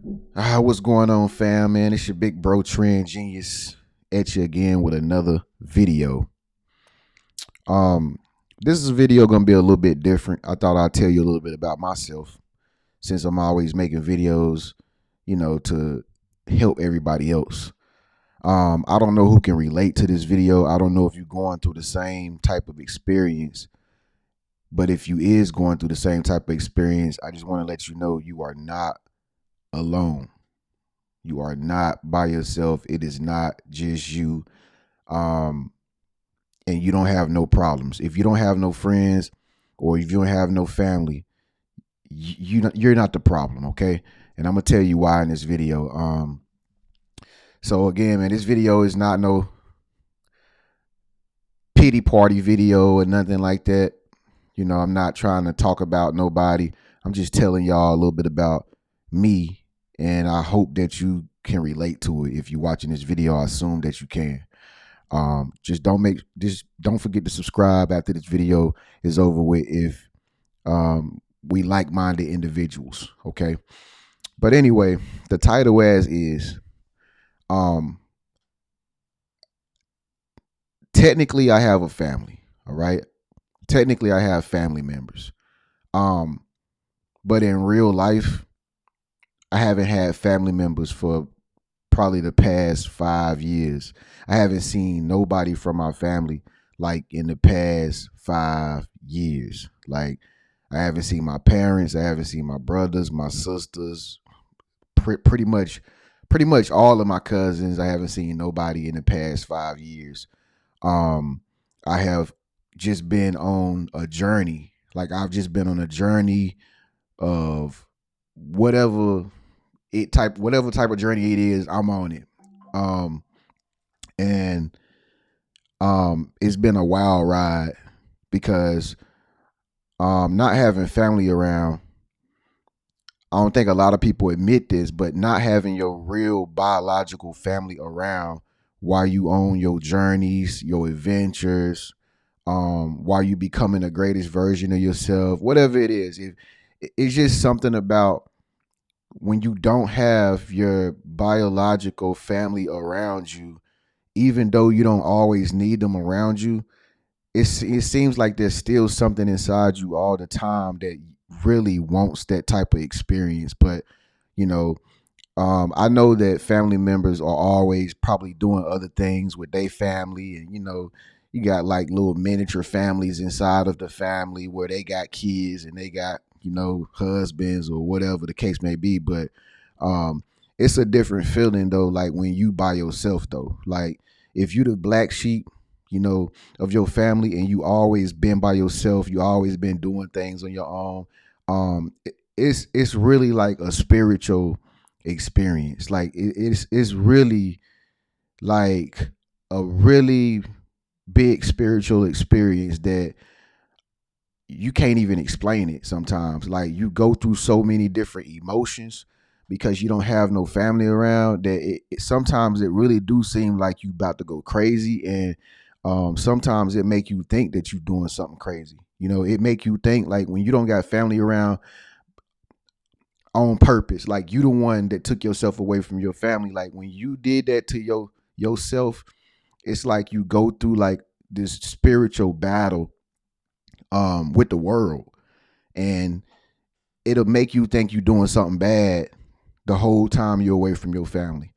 What's going on, fam? Man, it's your big bro Trenius at you again with another video. Um, this is a video gonna be a little bit different. I thought I'd tell you a little bit about myself since I'm always making videos, to help everybody else. I don't know who can relate to this video. I don't know if you're going through the same type of experience, but if you is going through the same type of experience, I just want to let you know you are not alone. You are not by yourself. It is not just you. Um, and you don't have no problems. If you don't have no friends or if you don't have no family, you're not the problem, okay? And I'm gonna tell you why in this video. So again, man, this video is not no pity party video or nothing like that. I'm not trying to talk about nobody. I'm just telling y'all a little bit about me, and I hope that you can relate to it. If you're watching this video, I assume that you can. Just don't forget to subscribe after this video is over with if we like-minded individuals, okay? But anyway, the title as is um technically I have a family, all right? Technically I have family members. Um but in real life I haven't had family members for probably the past 5 years. I haven't seen nobody from my family like in the past 5 years. Like I haven't seen my parents, I haven't seen my brothers, my sisters, pretty much all of my cousins. I haven't seen nobody in the past 5 years. Um, I have just been on a journey. Like I've just been on a journey of whatever whatever type of journey it is, I'm on it. Um, and it's been a wild ride because not having family around, I don't think a lot of people admit this, but not having your real biological family around while you own your journeys, your adventures, while you becoming the greatest version of yourself, whatever it is, it's just something about when you don't have your biological family around you, even though you don't always need them around you, it seems like there's still something inside you all the time that really wants that type of experience. But you know, I know that family members are always probably doing other things with their family, and you got like little miniature families inside of the family where they got kids and they got husbands or whatever the case may be. But um, it's a different feeling though, like when you by yourself though. Like if you the black sheep, of your family, and you always been by yourself, you always been doing things on your own. It's really like a spiritual experience. Like it's really like a really big spiritual experience that you can't even explain it sometimes. Like you go through so many different emotions because you don't have no family around that sometimes it really do seem like you about to go crazy. And sometimes it make you think that you're doing something crazy. It make you think like when you don't got family around on purpose, like you the one that took yourself away from your family. Like when you did that to yourself, it's like you go through like this spiritual battle with the world, and it'll make you think you're doing something bad the whole time you're away from your family.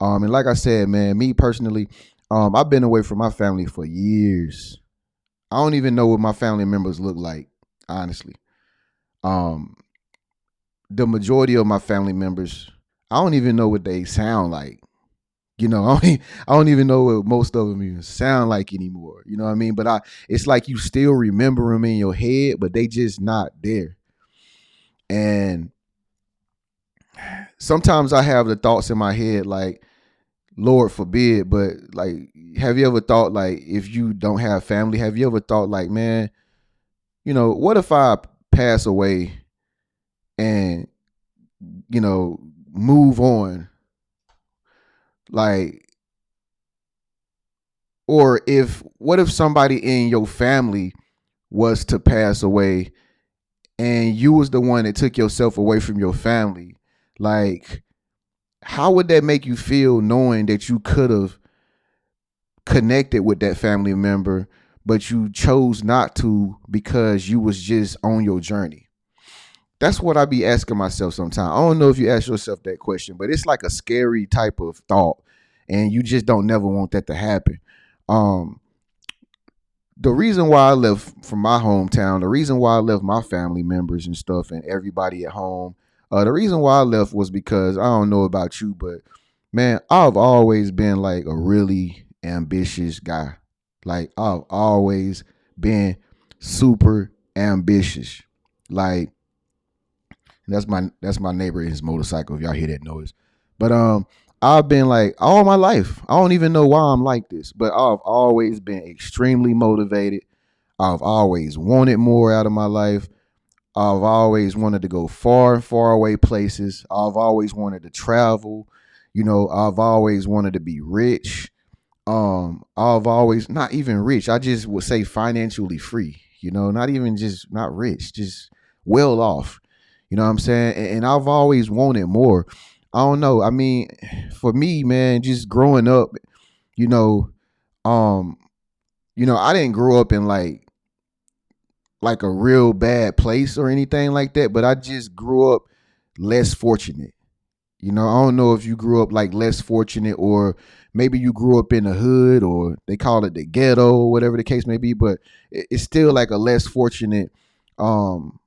And like I said, man, me personally, I've been away from my family for years. I don't even know what my family members look like, honestly. Um, the majority of my family members, I don't even know what they sound like. I don't even know what most of them even sound like anymore. You know what I mean? But it's like you still remember them in your head, but they just not there. And sometimes I have the thoughts in my head like, Lord forbid, but like, have you ever thought like, if you don't have family, have you ever thought like, man, what if I pass away and move on, like, or what if somebody in your family was to pass away and you was the one that took yourself away from your family? Like, how would that make you feel knowing that you could have connected with that family member, but you chose not to because you was just on your journey? That's what I be asking myself sometimes. I don't know if you ask yourself that question, but it's like a scary type of thought, and you just don't never want that to happen. Um, the reason why I left from my hometown, the reason why I left my family members and stuff and everybody at home, the reason why I left was because I don't know about you, but man, I've always been like a really ambitious guy. Like I've always been super ambitious. Like that's my neighbor in his motorcycle. If y'all hear that noise, but I've been like all my life. I don't even know why I'm like this, but I've always been extremely motivated. I've always wanted more out of my life. I've always wanted to go far and far away places. I've always wanted to travel. I've always wanted to be rich. I've always not even rich. I just would say financially free. Not even just not rich, just well off. You know what I'm saying? And I've always wanted more. I don't know. I mean, for me, man, just growing up, you know, um, I didn't grow up in like a real bad place or anything like that, but I just grew up less fortunate. I don't know if you grew up like less fortunate, or maybe you grew up in the hood, or they call it the ghetto or whatever the case may be, but it's still like a less fortunate um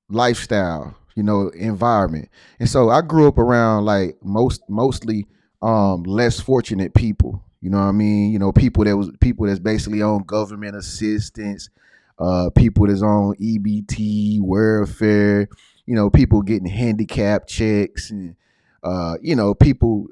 lifestyle, environment. And so I grew up around like mostly less fortunate people. You know what I mean? People that's basically on government assistance, people that's on EBT, welfare, people getting handicap checks, and people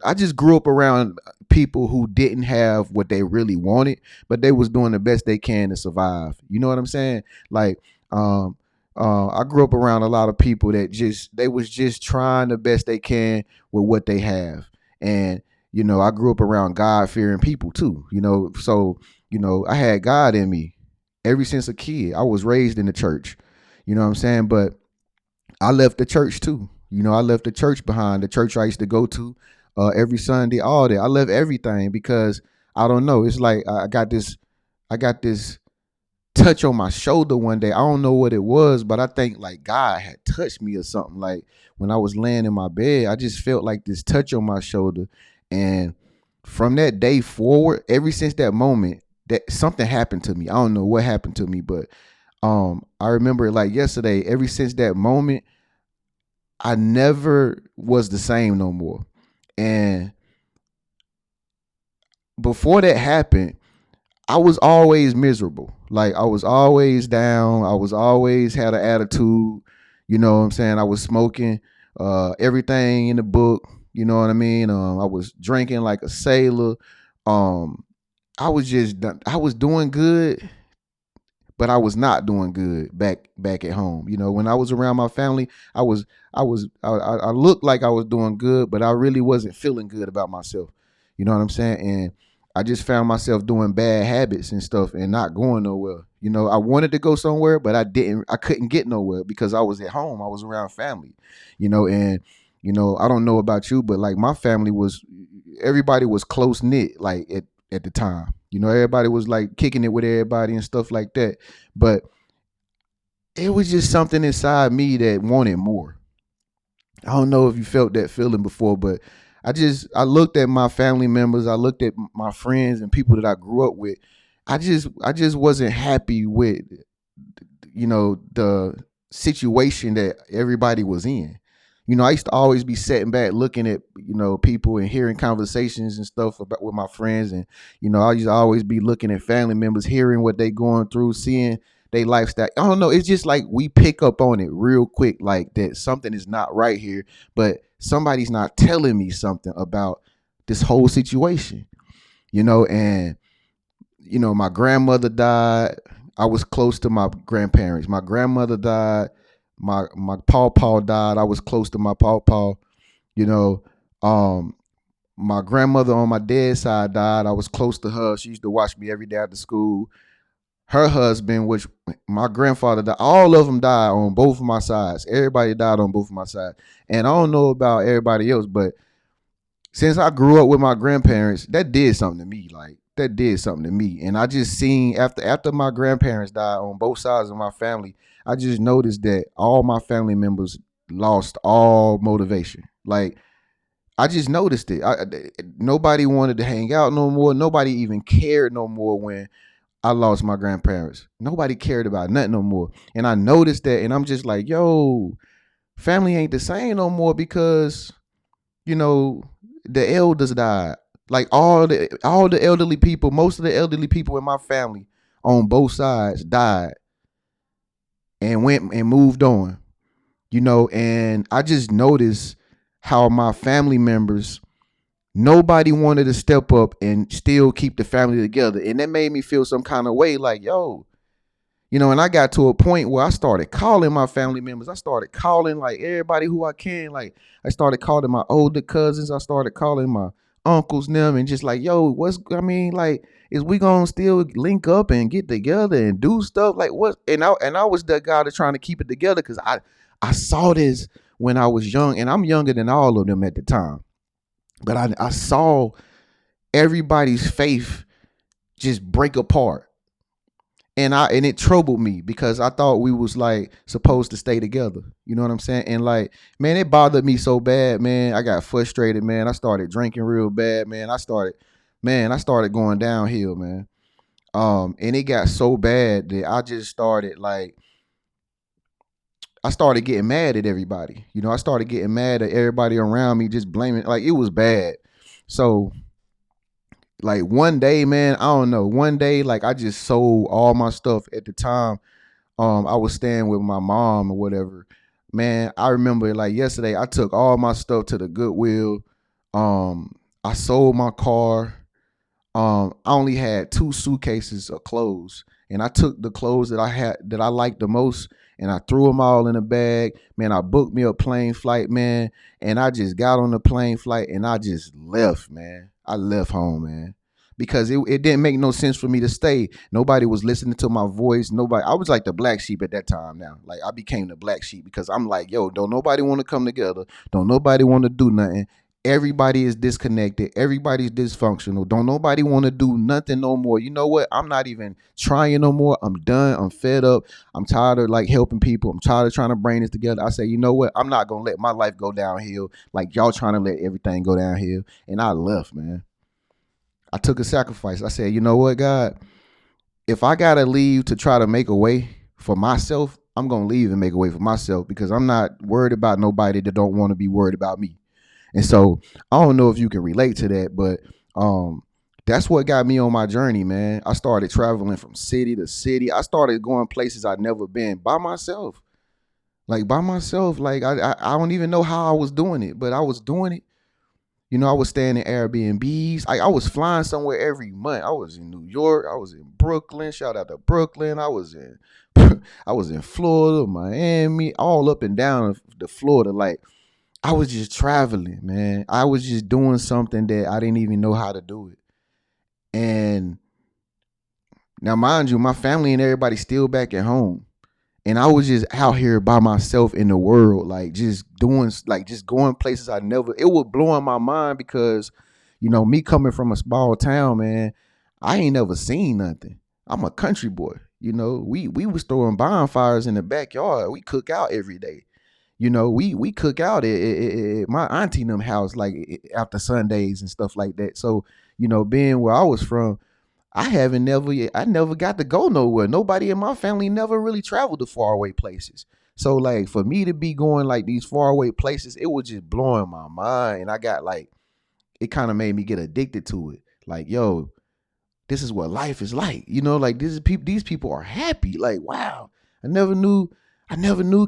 I just grew up around people who didn't have what they really wanted, but they was doing the best they can to survive. You know what I'm saying? Like um I grew up around a lot of people that they was just trying the best they can with what they have. And I grew up around God fearing people too. So I had God in me ever since a kid. I was raised in the church. You know what I'm saying? But I left the church too. I left the church behind. The church I used to go to every Sunday, all that. I left everything because I don't know. It's like I got this touch on my shoulder one day. I don't know what it was, but I think like God had touched me or something. Like when I was laying in my bed, I just felt like this touch on my shoulder. And from that day forward, ever since that moment, that something happened to me. I don't know what happened to me, but I remember it like yesterday. Ever since that moment, I never was the same no more. And before that happened, I was always miserable. Like I was always down. I was always had an attitude. You know what I'm saying? I was smoking everything in the book. You know what I mean? I was drinking like a sailor. Um, I was doing good, but I was not doing good back at home. When I was around my family, I looked like I was doing good, but I really wasn't feeling good about myself. You know what I'm saying? And I just found myself doing bad habits and stuff and not going nowhere. I wanted to go somewhere, but I couldn't get nowhere because I was at home. I was around family. And I don't know about you, but like my family was everybody was close knit like at the time. Everybody was like kicking it with everybody and stuff like that. But it was just something inside me that wanted more. I don't know if you felt that feeling before, but I looked at my family members, I looked at my friends and people that I grew up with. I just wasn't happy with the situation that everybody was in. I used to always be sitting back looking at, people and hearing conversations and stuff about with my friends. And, I used to always be looking at family members, hearing what they going through, seeing their lifestyle. I don't know. It's just like we pick up on it real quick, like that something is not right here, but somebody's not telling me something about this whole situation, and my grandmother died. I was close to my grandparents. My grandmother died. My pawpaw died. I was close to my pawpaw. You know, um, my grandmother on my dad's side died. I was close to her. She used to watch me every day after school. her husband, which my grandfather died, all of them died on both of my sides. Everybody died on both of my sides. And I don't know about everybody else, but since I grew up with my grandparents, that did something to me. Like that did something to me. And I just seen after my grandparents died on both sides of my family, I just noticed that all my family members lost all motivation. Like I just noticed it. Nobody wanted to hang out no more. Nobody even cared no more when I lost my grandparents. Nobody cared about nothing no more. And I noticed that, and I'm just like, yo, family ain't the same no more because you know the elders died. Like all the elderly people, most of the elderly people in my family on both sides died and went and moved on. And I just noticed how my family members, nobody wanted to step up and still keep the family together. And that made me feel some kind of way like, yo, and I got to a point where I started calling my family members. I started calling like everybody who I can. Like I started calling my older cousins. I started calling my uncles and them and just like, yo, like, is we gonna still link up and get together and do stuff? Like what? And I was the guy that's trying to keep it together because I saw this when I was young, and I'm younger than all of them at the time. But I saw everybody's faith just break apart. And it troubled me because I thought we was like supposed to stay together. You know what I'm saying? And like, man, it bothered me so bad, man. I got frustrated, man. I started drinking real bad, man. I started going downhill, man. And it got so bad that I started getting mad at everybody. I started getting mad at everybody around me, just blaming. Like it was bad. So like one day, man, I don't know. One day, like I just sold all my stuff at the time. I was staying with my mom or whatever. Man, I remember like yesterday, I took all my stuff to the Goodwill. I sold my car. I only had 2 suitcases of clothes, and I took the clothes that I liked the most, and I threw them all in a bag. Man, I booked me a plane flight, man, and I just got on the plane flight and I just left, man. I left home, man. Because it didn't make no sense for me to stay. Nobody was listening to my voice. Nobody. I was like the black sheep at that time now. Like I became the black sheep because I'm like, yo, don't nobody want to come together. Don't nobody want to do nothing. Everybody is disconnected. Everybody's dysfunctional. Don't nobody want to do nothing no more. You know what? I'm not even trying no more. I'm done. I'm fed up. I'm tired of like helping people. I'm tired of trying to bring this together. I say, you know what? I'm not gonna let my life go downhill like y'all trying to let everything go downhill. And I left, man. I took a sacrifice. I said, you know what, God? If I gotta leave to try to make a way for myself, I'm gonna leave and make a way for myself because I'm not worried about nobody that don't want to be worried about me. And so I don't know if you can relate to that, but that's what got me on my journey, man. I started traveling from city to city. I started going places I'd never been by myself. Like by myself. Like I don't even know how I was doing it, but I was doing it. I was staying in Airbnbs. I was flying somewhere every month. I was in New York. I was in Brooklyn. Shout out to Brooklyn. I was in I was in Florida, Miami, all up and down the Florida. Like I was just traveling, man. I was just doing something that I didn't even know how to do it. And now, mind you, my family and everybody still back at home. And I was just out here by myself in the world, like just going places I never, it was blowing my mind because, me coming from a small town, man, I ain't never seen nothing. I'm a country boy. We was throwing bonfires in the backyard. We cook out every day. We cook out at my auntie and them house like after Sundays and stuff like that. So, being where I was from, I never got to go nowhere. Nobody in my family never really traveled to faraway places. So like for me to be going like these faraway places, it was just blowing my mind. And I got like, it kind of made me get addicted to it. Like, yo, this is what life is like. Like these people are happy. Like, wow. I never knew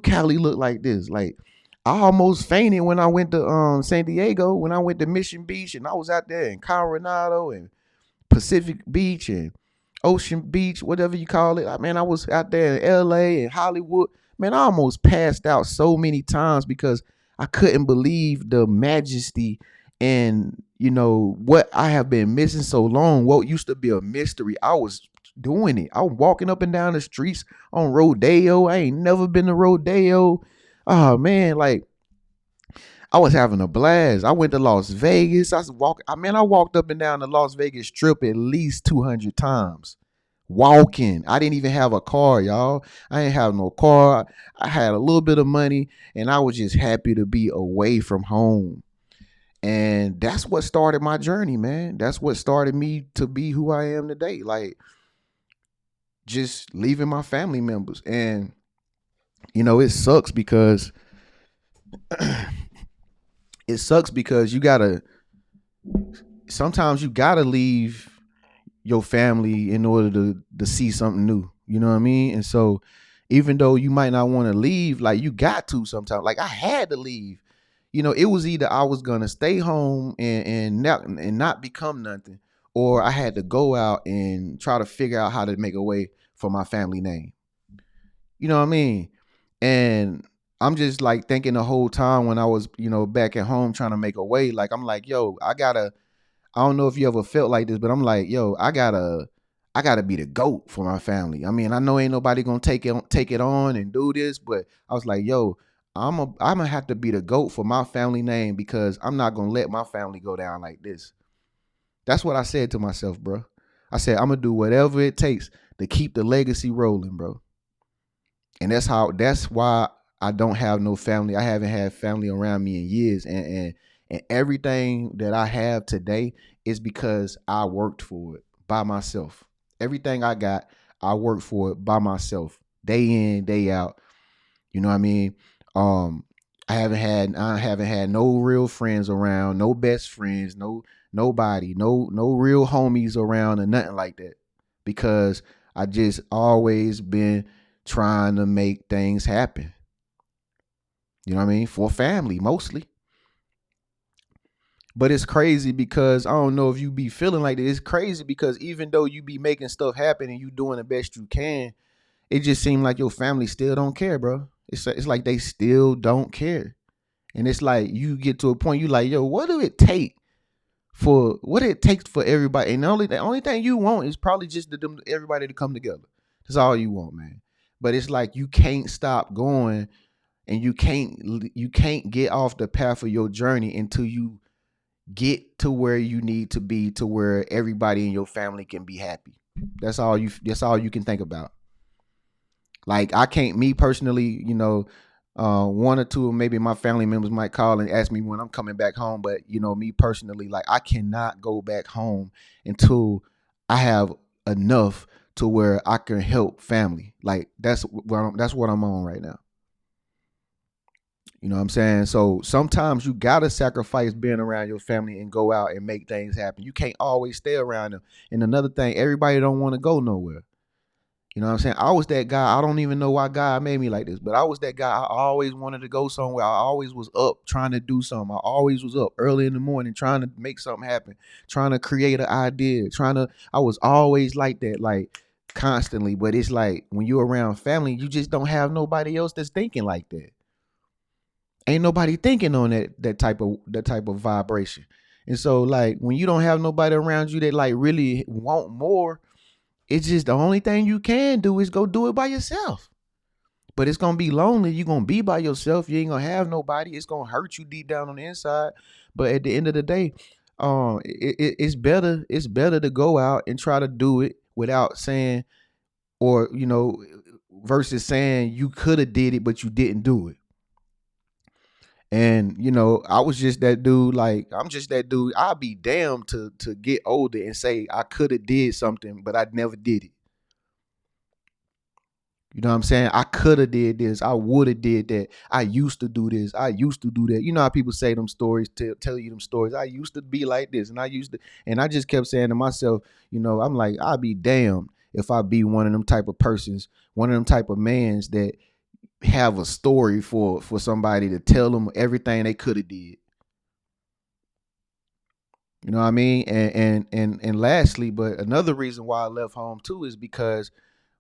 Cali looked like this. Like I almost fainted when I went to San Diego, when I went to Mission Beach and I was out there in Coronado and Pacific Beach and Ocean Beach, whatever you call it. I was out there in LA and Hollywood. Man, I almost passed out so many times because I couldn't believe the majesty and what I have been missing so long. What used to be a mystery, I was doing it. I'm walking up and down the streets on Rodeo. I ain't never been to Rodeo. Oh man, like I was having a blast. I went to Las Vegas. I walked up and down the Las Vegas Strip at least 200 times. Walking. I didn't even have a car, y'all. I didn't have no car. I had a little bit of money and I was just happy to be away from home. And that's what started my journey, man. That's what started me to be who I am today. Like just leaving my family members. And it sucks because you gotta sometimes you gotta leave your family in order to see something new. You know what I mean? And so even though you might not want to leave, like you got to sometimes. Like I had to leave. It was either I was gonna stay home and not become nothing, or I had to go out and try to figure out how to make a way for my family name. You know what I mean? And I'm just like thinking the whole time when I was, back at home trying to make a way, like I'm like, yo, I don't know if you ever felt like this, but I'm like, yo, I gotta be the GOAT for my family. I mean, I know ain't nobody gonna take it on and do this, but I was like, yo, I'm gonna have to be the GOAT for my family name because I'm not gonna let my family go down like this. That's what I said to myself, bro. I said I'm gonna do whatever it takes to keep the legacy rolling, bro. And that's why I don't have no family. I haven't had family around me in years. And everything that I have today is because I worked for it by myself. Everything I got, I worked for it by myself, day in, day out. You know what I mean? Um, I haven't had no real friends around, no best friends, nobody, no real homies around or nothing like that. Because I just always been trying to make things happen. You know what I mean? For family mostly. But it's crazy because I don't know if you be feeling like that. It's crazy because even though you be making stuff happen and you doing the best you can, it just seems like your family still don't care, bro. It's like they still don't care. And it's like you get to a point you like, yo, what it takes for everybody. And the only thing you want is probably just everybody to come together. That's all you want, man. But it's like you can't stop going and you can't get off the path of your journey until you get to where you need to be to where everybody in your family can be happy. That's all you can think about. Like I can't me personally, one or two of maybe my family members might call and ask me when I'm coming back home, but me personally, like I cannot go back home until I have enough to where I can help family. Like that's what I'm on right now. You know what I'm saying? So sometimes you gotta sacrifice being around your family and go out and make things happen. You can't always stay around them. And another thing, everybody don't want to go nowhere. You know what I'm saying? I was that guy. I don't even know why God made me like this, but I was that guy. I always wanted to go somewhere. I always was up trying to do something. I always was up early in the morning trying to make something happen, trying to create an idea, I was always like that, like constantly. But it's like when you're around family, you just don't have nobody else that's thinking like that. Ain't nobody thinking on that type of vibration. And so like when you don't have nobody around you that like really want more, it's just the only thing you can do is go do it by yourself. But it's gonna be lonely. You're gonna be by yourself. You ain't gonna have nobody. It's gonna hurt you deep down on the inside. But at the end of the day, it's better. It's better to go out and try to do it without saying, or versus saying you could have did it but you didn't do it. And I was just that dude. Like I'm just that dude. I'll be damned to get older and say I could have did something, but I never did it. You know what I'm saying? I could have did this. I would have did that. I used to do this. I used to do that. You know how people say them stories, tell you them stories. I used to be like this, and I just kept saying to myself, I'm like, I'd be damned if I be one of them type of persons, one of them type of mans that have a story for somebody to tell them everything they could have did. You know what I mean? And lastly, but another reason why I left home too is because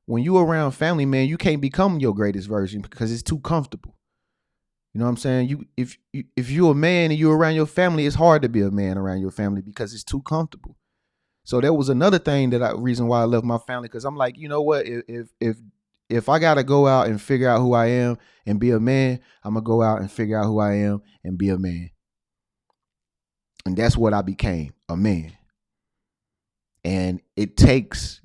when you around family, man, you can't become your greatest version because it's too comfortable. You know what I'm saying? If you're a man and you're around your family, it's hard to be a man around your family because it's too comfortable. So that was another thing reason why I left my family, because I'm like, you know what, if I gotta go out and figure out who I am and be a man, I'm gonna go out and figure out who I am and be a man. And that's what I became, a man. And it takes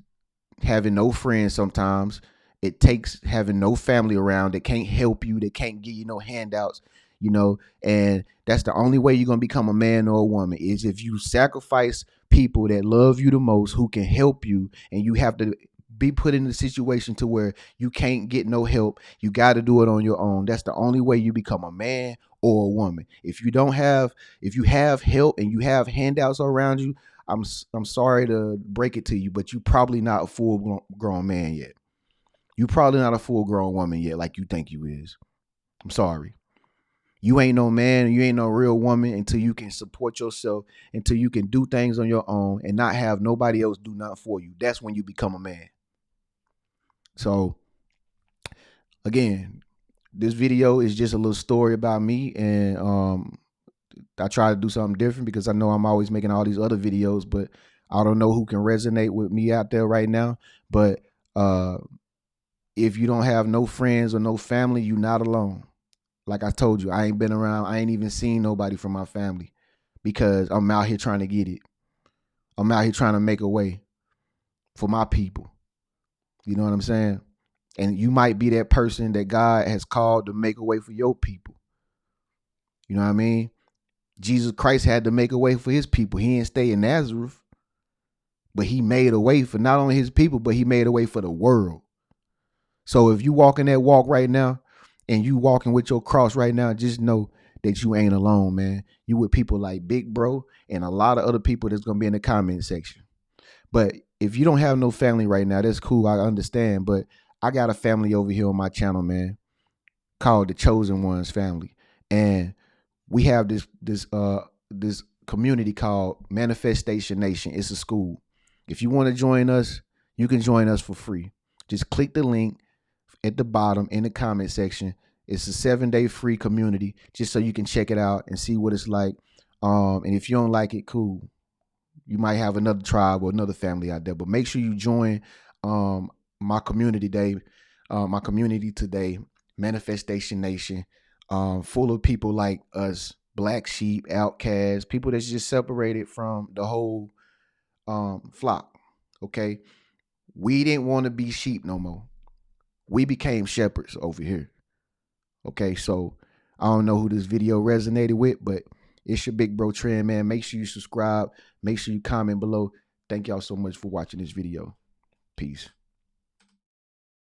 having no friends sometimes. It takes having no family around that can't help you, that can't give you no handouts, and that's the only way you're going to become a man or a woman, is if you sacrifice people that love you the most, who can help you, and you have to be put in a situation to where you can't get no help. You got to do it on your own. That's the only way you become a man or a woman. If you have help and you have handouts around you, I'm sorry to break it to you, but you probably not a full grown man yet. You probably not a full grown woman yet, like you think you is. I'm sorry. You ain't no man, you ain't no real woman until you can support yourself, until you can do things on your own and not have nobody else do nothing for you. That's when you become a man. So again, this video is just a little story about me, and I try to do something different because I know I'm always making all these other videos, but I don't know who can resonate with me out there right now. But if you don't have no friends or no family, you're not alone. Like I told you, I ain't been around. I ain't even seen nobody from my family because I'm out here trying to get it. I'm out here trying to make a way for my people. You know what I'm saying? And you might be that person that God has called to make a way for your people. You know what I mean? Jesus Christ had to make a way for his people. He didn't stay in Nazareth, but he made a way for not only his people, but he made a way for the world. So if you walking that walk right now and you walking with your cross right now, just know that you ain't alone, man. You with people like Big Bro and a lot of other people that's going to be in the comment section. But if you don't have no family right now, that's cool. I understand. But I got a family over here on my channel, man, called the Chosen Ones family. And we have this community called Manifestation Nation. It's a school. If you want to join us, you can join us for free. Just click the link at the bottom in the comment section. It's a 7-day free community, just so you can check it out and see what it's like. And if you don't like it, cool. You might have another tribe or another family out there, but make sure you join my community today, Manifestation Nation, full of people like us, black sheep, outcasts, people that's just separated from the whole flock. Okay, we didn't want to be sheep no more. We became shepherds over here. Okay, so I don't know who this video resonated with, but it's your big bro Tren, man. Make sure you subscribe. Make sure you comment below. Thank y'all so much for watching this video. Peace.